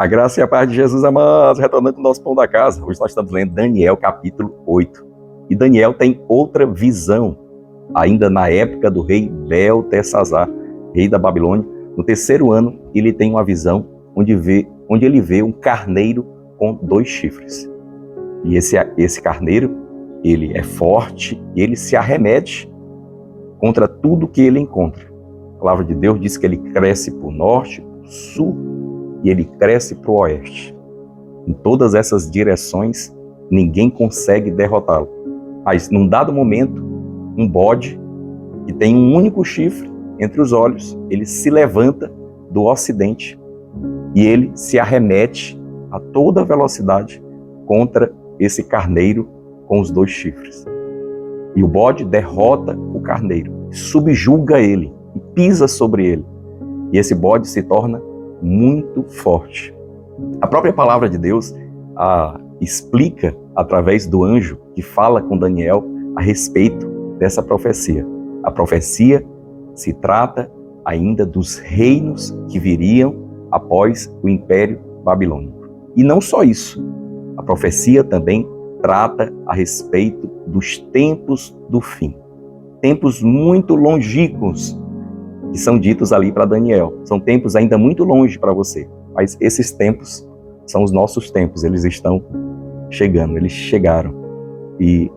A graça e a paz de Jesus, amados, retornando com o nosso pão da casa. Hoje nós estamos lendo Daniel, capítulo 8. E Daniel tem outra visão, ainda na época do rei Beltesazar, rei da Babilônia. No terceiro ano, ele tem uma visão onde ele vê um carneiro com 2 chifres. E esse carneiro, ele é forte e ele se arremete contra tudo que ele encontra. A palavra de Deus diz que ele cresce para o norte, para o sul, e ele cresce para o oeste. Em todas essas direções, ninguém consegue derrotá-lo. Mas, num dado momento, um bode, que tem um único chifre entre os olhos, ele se levanta do ocidente e ele se arremete a toda velocidade contra esse carneiro com os 2 chifres. E o bode derrota o carneiro, subjuga ele e pisa sobre ele. E esse bode se torna muito forte. A própria palavra de Deus explica, através do anjo que fala com Daniel, a respeito dessa profecia. A profecia se trata ainda dos reinos que viriam após o Império Babilônico. E não só isso, a profecia também trata a respeito dos tempos do fim. Tempos muito longínquos que são ditos ali para Daniel. São tempos ainda muito longe para você, mas esses tempos são os nossos tempos, eles estão chegando, eles chegaram. E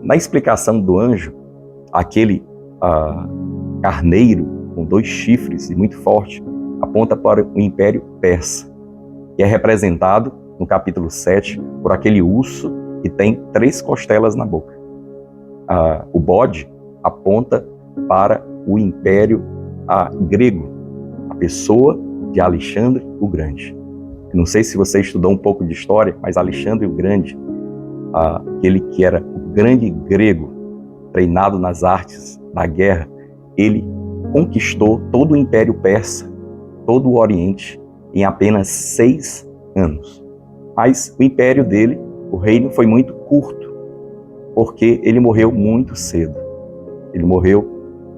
na explicação do anjo, aquele carneiro com 2 chifres e muito forte, aponta para o Império Persa, que é representado no capítulo 7 por aquele urso que tem 3 costelas na boca. O bode aponta para o Império grego, a pessoa de Alexandre o Grande. Eu não sei se você estudou um pouco de história, mas Alexandre o Grande, aquele que era o grande grego, treinado nas artes da guerra, ele conquistou todo o Império Persa, todo o Oriente, em apenas 6 anos. Mas o império dele, o reino, foi muito curto, porque ele morreu muito cedo. Ele morreu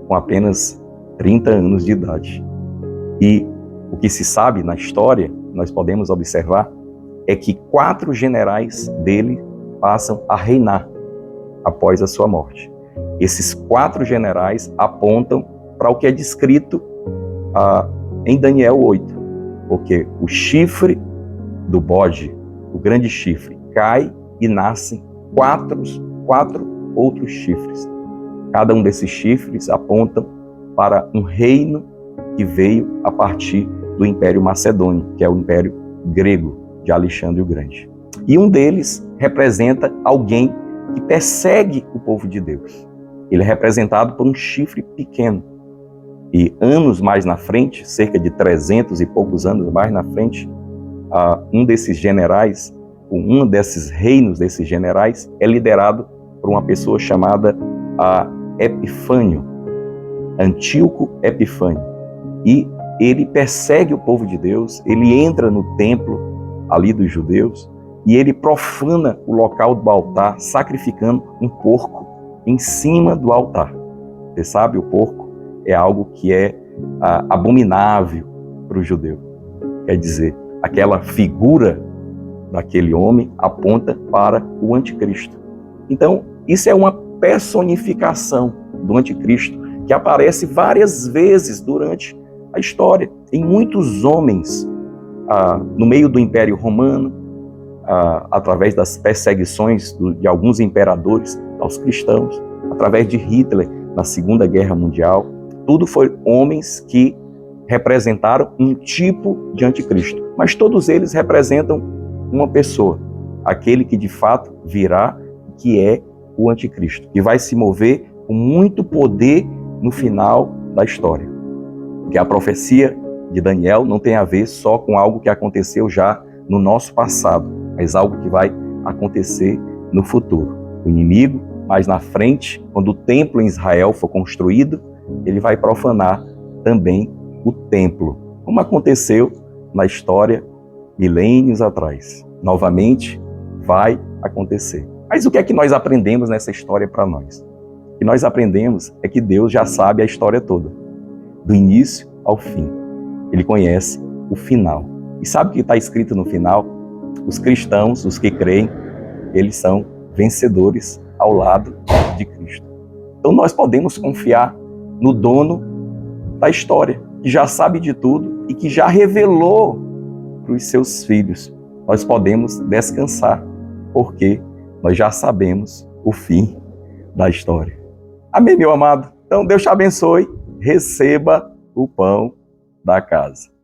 com apenas 30 anos de idade. E o que se sabe na história, nós podemos observar, é que 4 generais dele passam a reinar após a sua morte. Esses 4 generais apontam para o que é descrito em Daniel 8, porque o chifre do bode, o grande chifre, cai e nascem 4 outros chifres. Cada um desses chifres apontam para um reino que veio a partir do Império Macedônio, que é o Império Grego de Alexandre o Grande. E um deles representa alguém que persegue o povo de Deus. Ele é representado por um chifre pequeno. E anos mais na frente, cerca de 300 e poucos anos mais na frente, um desses generais, um desses reinos desses generais, é liderado por uma pessoa chamada Epifânio, Antíoco Epifânio. E ele persegue o povo de Deus, ele entra no templo ali dos judeus e ele profana o local do altar, sacrificando um porco em cima do altar. Você sabe, o porco é algo que é abominável para o judeu. Quer dizer, aquela figura daquele homem aponta para o anticristo. Então, isso é uma personificação do anticristo que aparece várias vezes durante a história, em muitos homens, no meio do Império Romano, através das perseguições de alguns imperadores aos cristãos, através de Hitler na Segunda Guerra Mundial. Tudo foi homens que representaram um tipo de anticristo, mas todos eles representam uma pessoa, aquele que de fato virá, que é o anticristo, que vai se mover com muito poder no final da história. Porque a profecia de Daniel não tem a ver só com algo que aconteceu já no nosso passado, mas algo que vai acontecer no futuro. O inimigo, mais na frente, quando o templo em Israel for construído, ele vai profanar também o templo, como aconteceu na história milênios atrás. Novamente vai acontecer. Mas o que é que nós aprendemos nessa história para nós? O que nós aprendemos é que Deus já sabe a história toda, do início ao fim. Ele conhece o final. E sabe o que está escrito no final? Os cristãos, os que creem, eles são vencedores ao lado de Cristo. Então nós podemos confiar no dono da história, que já sabe de tudo e que já revelou para os seus filhos. Nós podemos descansar, porque nós já sabemos o fim da história. Amém, meu amado? Então Deus te abençoe, receba o pão da casa.